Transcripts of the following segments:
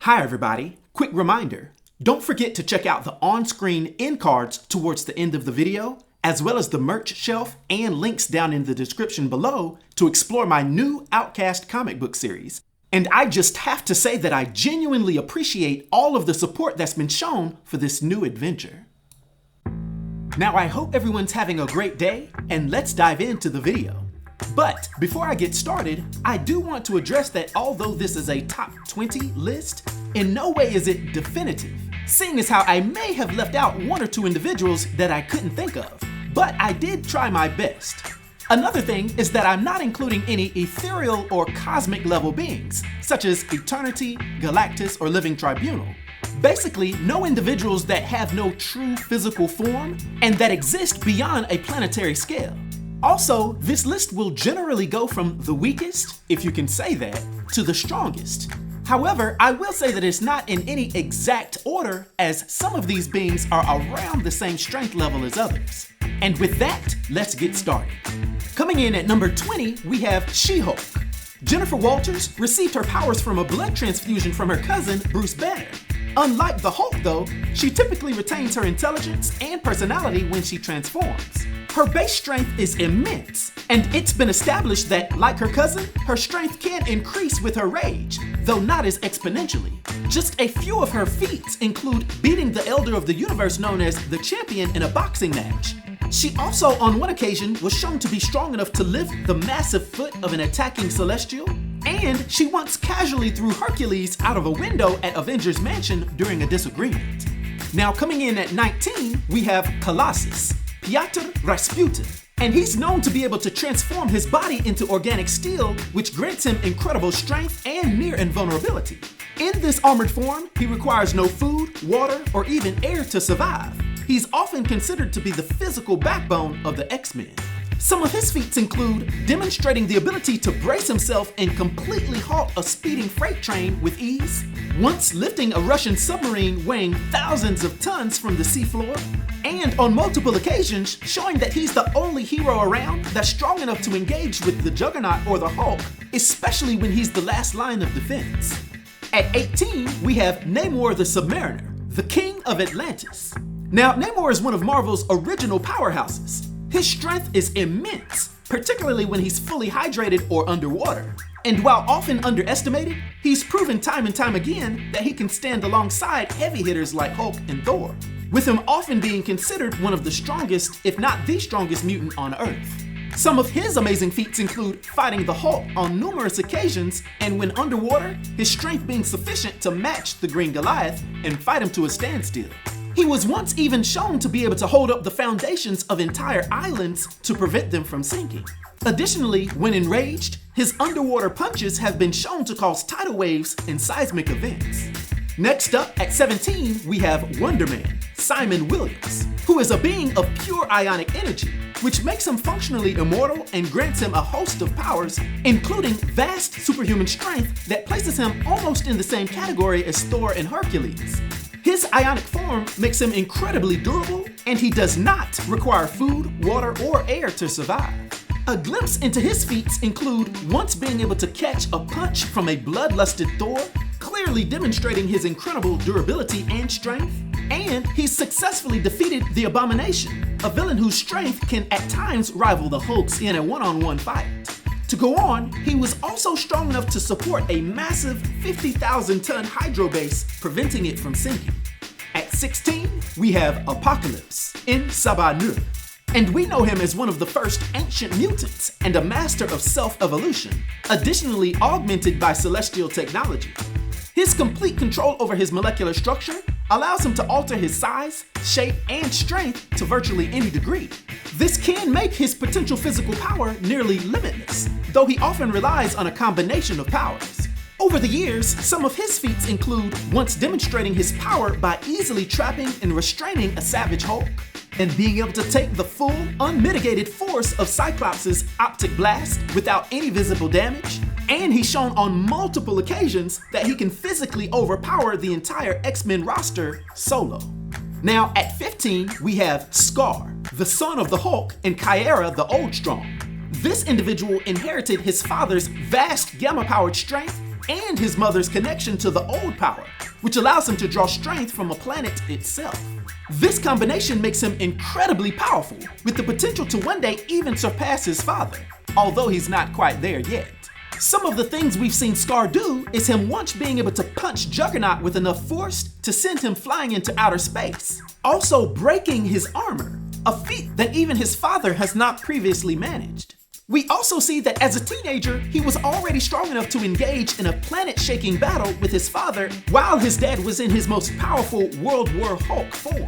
Hi everybody, quick reminder, don't forget to check out the on-screen end cards towards the end of the video, as well as the merch shelf and links down in the description below to explore my new OUTCAST comic book series. And I just have to say that I genuinely appreciate all of the support that's been shown for this new adventure. Now I hope everyone's having a great day, and let's dive into the video. But before I get started, I do want to address that although this is a top 20 list, in no way is it definitive, seeing as how I may have left out one or two individuals that I couldn't think of, but I did try my best. Another thing is that I'm not including any ethereal or cosmic level beings, such as Eternity, Galactus, or Living Tribunal. Basically, no individuals that have no true physical form and that exist beyond a planetary scale. Also, this list will generally go from the weakest, if you can say that, to the strongest. However, I will say that it's not in any exact order, as some of these beings are around the same strength level as others. And with that, let's get started. Coming in at number 20, we have She-Hulk. Jennifer Walters received her powers from a blood transfusion from her cousin, Bruce Banner. Unlike the Hulk though, she typically retains her intelligence and personality when she transforms. Her base strength is immense, and it's been established that, like her cousin, her strength can increase with her rage, though not as exponentially. Just a few of her feats include beating the Elder of the Universe known as the Champion in a boxing match. She also, on one occasion, was shown to be strong enough to lift the massive foot of an attacking Celestial, and she once casually threw Hercules out of a window at Avengers Mansion during a disagreement. Now coming in at 19, we have Colossus, Piotr Rasputin, and he's known to be able to transform his body into organic steel, which grants him incredible strength and near invulnerability. In this armored form, he requires no food, water, or even air to survive. He's often considered to be the physical backbone of the X-Men. Some of his feats include demonstrating the ability to brace himself and completely halt a speeding freight train with ease, once lifting a Russian submarine weighing thousands of tons from the seafloor, and on multiple occasions showing that he's the only hero around that's strong enough to engage with the Juggernaut or the Hulk, especially when he's the last line of defense. At 18, we have Namor the Submariner, the King of Atlantis. Now, Namor is one of Marvel's original powerhouses. His strength is immense, particularly when he's fully hydrated or underwater. And while often underestimated, he's proven time and time again that he can stand alongside heavy hitters like Hulk and Thor, with him often being considered one of the strongest, if not the strongest mutant on Earth. Some of his amazing feats include fighting the Hulk on numerous occasions, and when underwater, his strength being sufficient to match the Green Goliath and fight him to a standstill. He was once even shown to be able to hold up the foundations of entire islands to prevent them from sinking. Additionally, when enraged, his underwater punches have been shown to cause tidal waves and seismic events. Next up, at 17, we have Wonder Man, Simon Williams, who is a being of pure ionic energy, which makes him functionally immortal and grants him a host of powers, including vast superhuman strength that places him almost in the same category as Thor and Hercules. His ionic form makes him incredibly durable, and he does not require food, water, or air to survive. A glimpse into his feats include once being able to catch a punch from a bloodlusted Thor, clearly demonstrating his incredible durability and strength, and he successfully defeated the Abomination, a villain whose strength can at times rival the Hulk's in a one-on-one fight. To go on, he was also strong enough to support a massive 50,000-ton hydro base, preventing it from sinking. At 16, we have Apocalypse in Sabanu, and we know him as one of the first ancient mutants and a master of self-evolution, additionally augmented by celestial technology. His complete control over his molecular structure allows him to alter his size, shape, and strength to virtually any degree. This can make his potential physical power nearly limitless, though he often relies on a combination of powers. Over the years, some of his feats include once demonstrating his power by easily trapping and restraining a savage Hulk, and being able to take the full, unmitigated force of Cyclops' optic blast without any visible damage, and he's shown on multiple occasions that he can physically overpower the entire X-Men roster solo. Now at 15, we have Skaar, the son of the Hulk and Kyera the Old Strong. This individual inherited his father's vast gamma-powered strength and his mother's connection to the old power, which allows him to draw strength from a planet itself. This combination makes him incredibly powerful, with the potential to one day even surpass his father, although he's not quite there yet. Some of the things we've seen Skaar do is him once being able to punch Juggernaut with enough force to send him flying into outer space, also breaking his armor, a feat that even his father has not previously managed. We also see that as a teenager, he was already strong enough to engage in a planet-shaking battle with his father while his dad was in his most powerful World War Hulk form.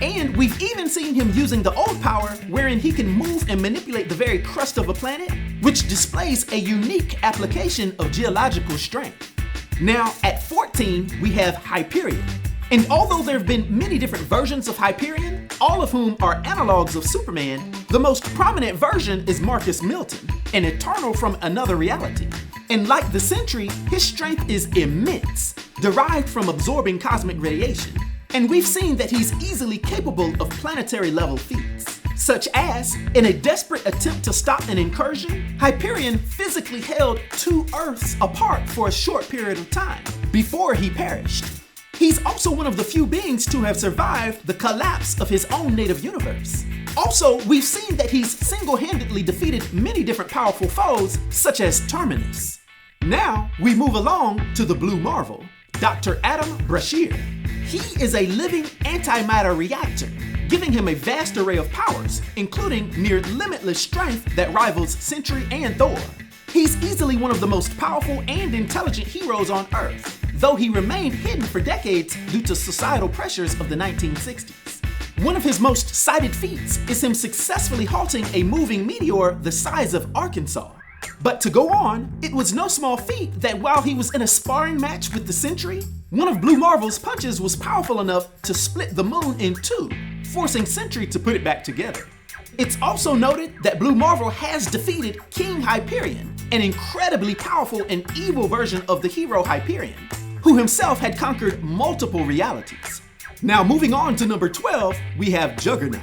And we've even seen him using the old power wherein he can move and manipulate the very crust of a planet, which displays a unique application of geological strength. Now, at 14, we have Hyperion. And although there have been many different versions of Hyperion, all of whom are analogs of Superman, the most prominent version is Marcus Milton, an Eternal from another reality. And like the Sentry, his strength is immense, derived from absorbing cosmic radiation. And we've seen that he's easily capable of planetary level feats, such as, in a desperate attempt to stop an incursion, Hyperion physically held 2 Earths apart for a short period of time before he perished. He's also one of the few beings to have survived the collapse of his own native universe. Also, we've seen that he's single-handedly defeated many different powerful foes, such as Terminus. Now, we move along to the Blue Marvel, Dr. Adam Brashear. He is a living antimatter reactor, giving him a vast array of powers, including near limitless strength that rivals Sentry and Thor. He's easily one of the most powerful and intelligent heroes on Earth, though he remained hidden for decades due to societal pressures of the 1960s. One of his most cited feats is him successfully halting a moving meteor the size of Arkansas. But to go on, it was no small feat that while he was in a sparring match with the Sentry, one of Blue Marvel's punches was powerful enough to split the moon in 2, forcing Sentry to put it back together. It's also noted that Blue Marvel has defeated King Hyperion, an incredibly powerful and evil version of the hero Hyperion, who himself had conquered multiple realities. Now moving on to number 12, we have Juggernaut.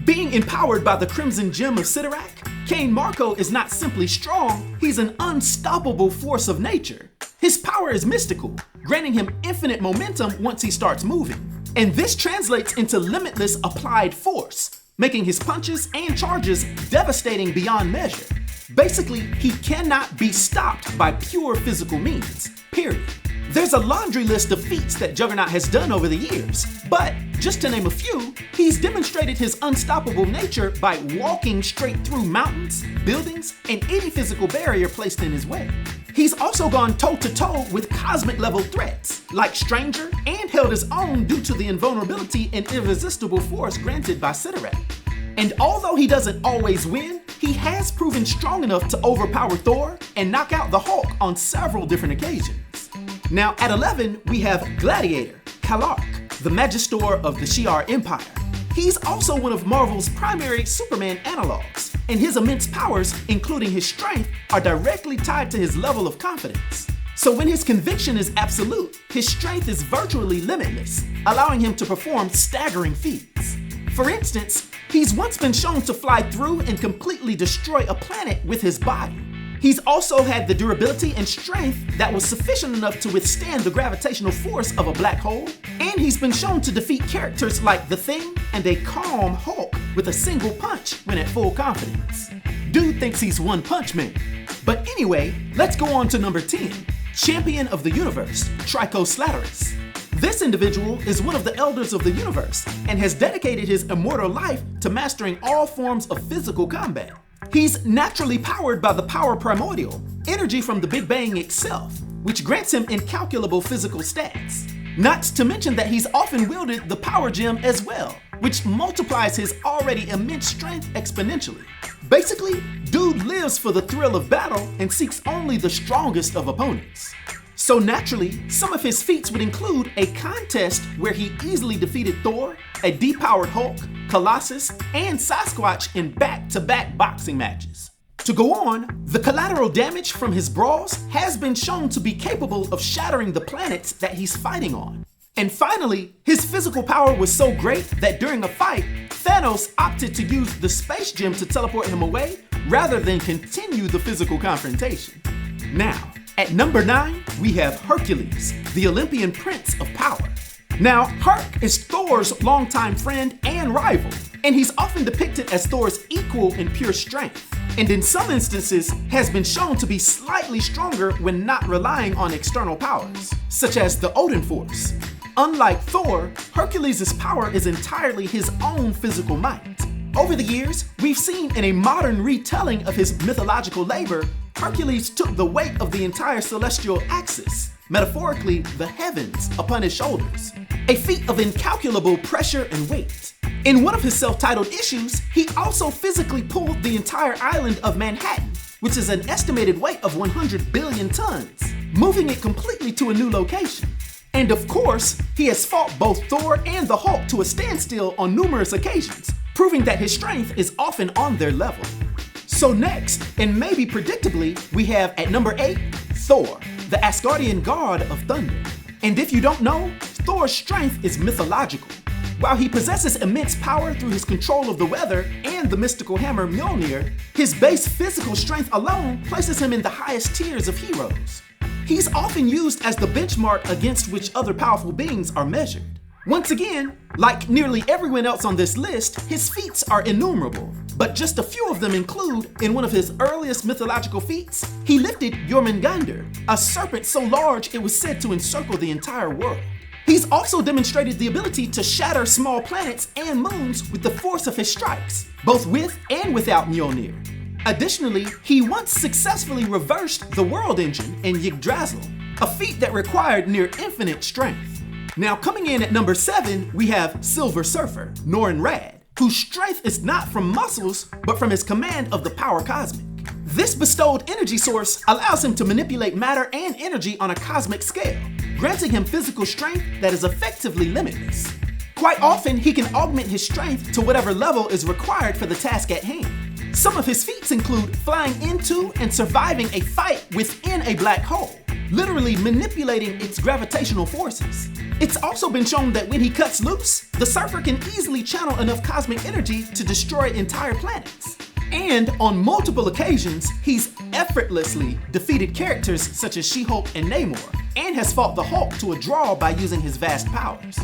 Being empowered by the Crimson Gem of Sidorak, Cain Marko is not simply strong, he's an unstoppable force of nature. His power is mystical, granting him infinite momentum once he starts moving. And this translates into limitless applied force, making his punches and charges devastating beyond measure. Basically, he cannot be stopped by pure physical means, period. There's a laundry list of feats that Juggernaut has done over the years, but just to name a few, he's demonstrated his unstoppable nature by walking straight through mountains, buildings, and any physical barrier placed in his way. He's also gone toe-to-toe with cosmic-level threats, like Stranger, and held his own due to the invulnerability and irresistible force granted by Sidorak. And although he doesn't always win, he has proven strong enough to overpower Thor and knock out the Hulk on several different occasions. Now at 11, we have Gladiator, Kalark, the Magister of the Shi'ar Empire. He's also one of Marvel's primary Superman analogs, and his immense powers, including his strength, are directly tied to his level of confidence. So when his conviction is absolute, his strength is virtually limitless, allowing him to perform staggering feats. For instance, he's once been shown to fly through and completely destroy a planet with his body. He's also had the durability and strength that was sufficient enough to withstand the gravitational force of a black hole, and he's been shown to defeat characters like The Thing and a calm Hulk with a single punch when at full confidence. Dude thinks he's One Punch Man. But anyway, let's go on to number 10, Champion of the Universe, Trichoslatyrus. This individual is one of the elders of the universe and has dedicated his immortal life to mastering all forms of physical combat. He's naturally powered by the power primordial, energy from the Big Bang itself, which grants him incalculable physical stats. Not to mention that he's often wielded the power gem as well, which multiplies his already immense strength exponentially. Basically, dude lives for the thrill of battle and seeks only the strongest of opponents. So naturally, some of his feats would include a contest where he easily defeated Thor, a depowered Hulk, Colossus, and Sasquatch in back-to-back boxing matches. To go on, the collateral damage from his brawls has been shown to be capable of shattering the planets that he's fighting on. And finally, his physical power was so great that during a fight, Thanos opted to use the space gem to teleport him away rather than continue the physical confrontation. Now, At number 9, we have Hercules, the Olympian prince of power. Now, Herc is Thor's longtime friend and rival, and he's often depicted as Thor's equal in pure strength, and in some instances has been shown to be slightly stronger when not relying on external powers, such as the Odin force. Unlike Thor, Hercules' power is entirely his own physical might. Over the years, we've seen in a modern retelling of his mythological labor, Hercules took the weight of the entire celestial axis, metaphorically the heavens, upon his shoulders, a feat of incalculable pressure and weight. In one of his self-titled issues, he also physically pulled the entire island of Manhattan, which is an estimated weight of 100 billion tons, moving it completely to a new location. And of course, he has fought both Thor and the Hulk to a standstill on numerous occasions, proving that his strength is often on their level. So next, and maybe predictably, we have at number 8, Thor, the Asgardian god of thunder. And if you don't know, Thor's strength is mythological. While he possesses immense power through his control of the weather and the mystical hammer Mjolnir, his base physical strength alone places him in the highest tiers of heroes. He's often used as the benchmark against which other powerful beings are measured. Once again, like nearly everyone else on this list, his feats are innumerable, but just a few of them include, in one of his earliest mythological feats, he lifted Jormungandr, a serpent so large it was said to encircle the entire world. He's also demonstrated the ability to shatter small planets and moons with the force of his strikes, both with and without Mjolnir. Additionally, he once successfully reversed the world engine in Yggdrasil, a feat that required near infinite strength. Now coming in at number 7, we have Silver Surfer, Norrin Radd, whose strength is not from muscles, but from his command of the power cosmic. This bestowed energy source allows him to manipulate matter and energy on a cosmic scale, granting him physical strength that is effectively limitless. Quite often, he can augment his strength to whatever level is required for the task at hand. Some of his feats include flying into and surviving a fight within a black hole, literally manipulating its gravitational forces. It's also been shown that when he cuts loose, the surfer can easily channel enough cosmic energy to destroy entire planets. And on multiple occasions, he's effortlessly defeated characters such as She-Hulk and Namor, and has fought the Hulk to a draw by using his vast powers.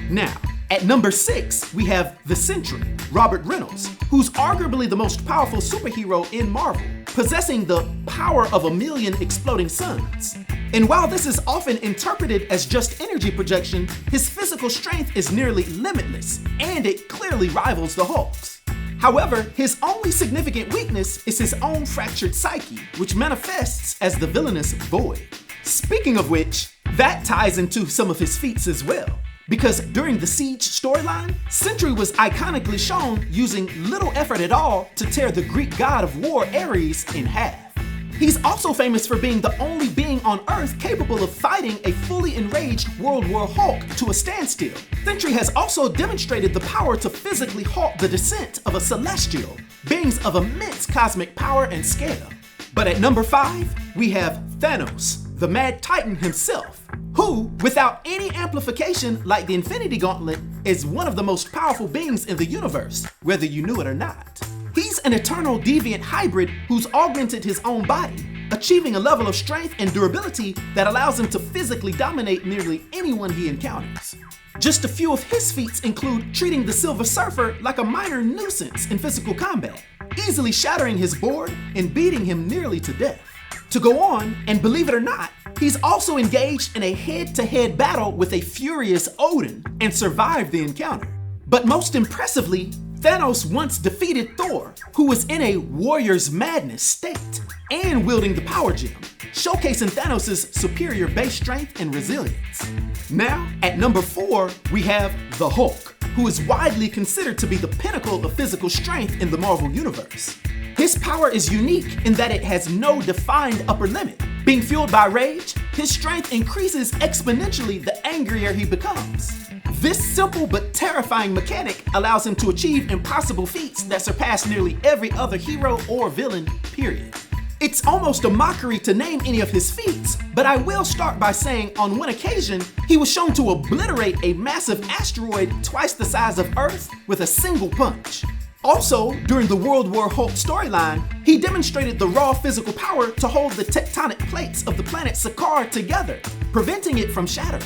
Now, at number 6, we have the Sentry, Robert Reynolds, who's arguably the most powerful superhero in Marvel, possessing the power of 1,000,000 exploding suns. And while this is often interpreted as just energy projection, his physical strength is nearly limitless, and it clearly rivals the Hulk's. However, his only significant weakness is his own fractured psyche, which manifests as the villainous Void. Speaking of which, that ties into some of his feats as well, because during the Siege storyline, Sentry was iconically shown using little effort at all to tear the Greek god of war Ares in half. He's also famous for being the only being on Earth capable of fighting a fully enraged World War Hulk to a standstill. Sentry has also demonstrated the power to physically halt the descent of a Celestial, beings of immense cosmic power and scale. But at number 5, we have Thanos, the Mad Titan himself, who, without any amplification like the Infinity Gauntlet, is one of the most powerful beings in the universe, whether you knew it or not. He's an eternal deviant hybrid who's augmented his own body, achieving a level of strength and durability that allows him to physically dominate nearly anyone he encounters. Just a few of his feats include treating the Silver Surfer like a minor nuisance in physical combat, easily shattering his board and beating him nearly to death. To go on, and believe it or not, he's also engaged in a head-to-head battle with a furious Odin and survived the encounter. But most impressively, Thanos once defeated Thor, who was in a warrior's madness state and wielding the power gem, showcasing Thanos' superior base strength and resilience. Now, at number 4, we have the Hulk, who is widely considered to be the pinnacle of physical strength in the Marvel Universe. His power is unique in that it has no defined upper limit. Being fueled by rage, his strength increases exponentially the angrier he becomes. This simple but terrifying mechanic allows him to achieve impossible feats that surpass nearly every other hero or villain, period. It's almost a mockery to name any of his feats, but I will start by saying on one occasion, he was shown to obliterate a massive asteroid twice the size of Earth with a single punch. Also, during the World War Hulk storyline, he demonstrated the raw physical power to hold the tectonic plates of the planet Skaar together, preventing it from shattering.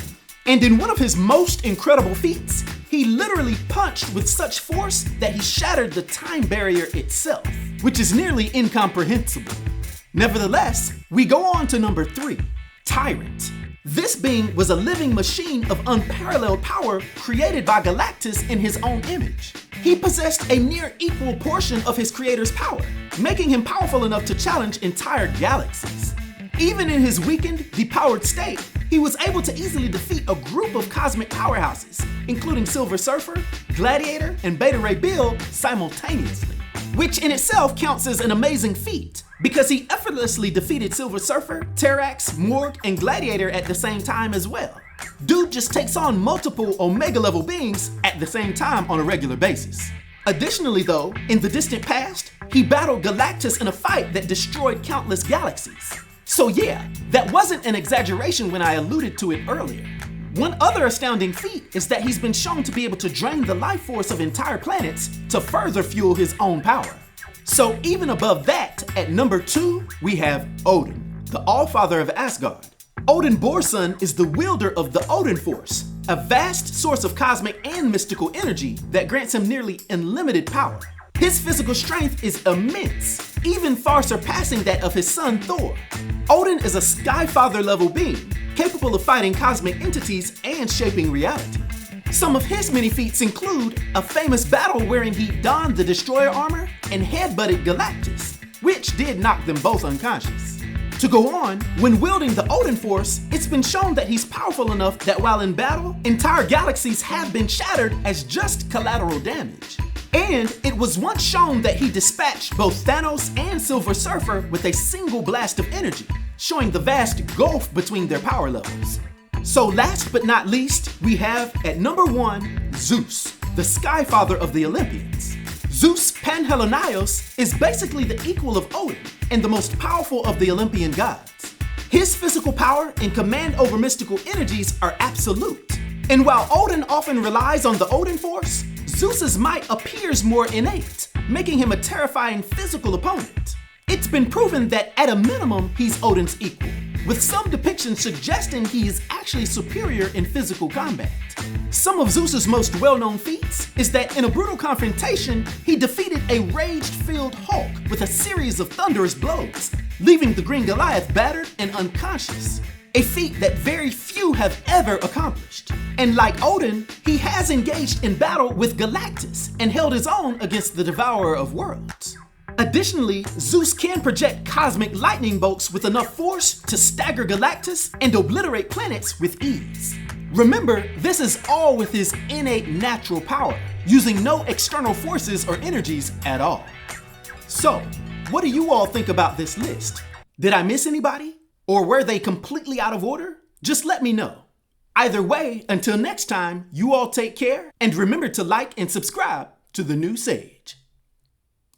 And in one of his most incredible feats, he literally punched with such force that he shattered the time barrier itself, which is nearly incomprehensible. Nevertheless, we go on to number 3, Tyrant. This being was a living machine of unparalleled power created by Galactus in his own image. He possessed a near equal portion of his creator's power, making him powerful enough to challenge entire galaxies. Even in his weakened, depowered state, he was able to easily defeat a group of cosmic powerhouses, including Silver Surfer, Gladiator, and Beta Ray Bill simultaneously, which in itself counts as an amazing feat, because he effortlessly defeated Silver Surfer, Terrax, Morg, and Gladiator at the same time as well. Dude just takes on multiple Omega level beings at the same time on a regular basis. Additionally though, in the distant past, he battled Galactus in a fight that destroyed countless galaxies. So yeah, that wasn't an exaggeration when I alluded to it earlier. One other astounding feat is that he's been shown to be able to drain the life force of entire planets to further fuel his own power. So even above that, at number 2, we have Odin, the Allfather of Asgard. Odin Borson is the wielder of the Odin Force, a vast source of cosmic and mystical energy that grants him nearly unlimited power. His physical strength is immense, even far surpassing that of his son Thor. Odin is a Skyfather level being, capable of fighting cosmic entities and shaping reality. Some of his many feats include a famous battle wherein he donned the Destroyer armor and headbutted Galactus, which did knock them both unconscious. To go on, when wielding the Odin Force, it's been shown that he's powerful enough that while in battle, entire galaxies have been shattered as just collateral damage. And it was once shown that he dispatched both Thanos and Silver Surfer with a single blast of energy, showing the vast gulf between their power levels. So last but not least, we have at number 1, Zeus, the Skyfather of the Olympians. Zeus Panhellenios is basically the equal of Odin and the most powerful of the Olympian gods. His physical power and command over mystical energies are absolute. And while Odin often relies on the Odin Force, Zeus's might appears more innate, making him a terrifying physical opponent. It's been proven that at a minimum, he's Odin's equal, with some depictions suggesting he is actually superior in physical combat. Some of Zeus's most well-known feats is that in a brutal confrontation, he defeated a rage-filled Hulk with a series of thunderous blows, leaving the Green Goliath battered and unconscious. A feat that very few have ever accomplished. And like Odin, he has engaged in battle with Galactus and held his own against the Devourer of Worlds. Additionally, Zeus can project cosmic lightning bolts with enough force to stagger Galactus and obliterate planets with ease. Remember, this is all with his innate natural power, using no external forces or energies at all. So, what do you all think about this list? Did I miss anybody? Or were they completely out of order? Just let me know. Either way, until next time, you all take care and remember to like and subscribe to The New Sage.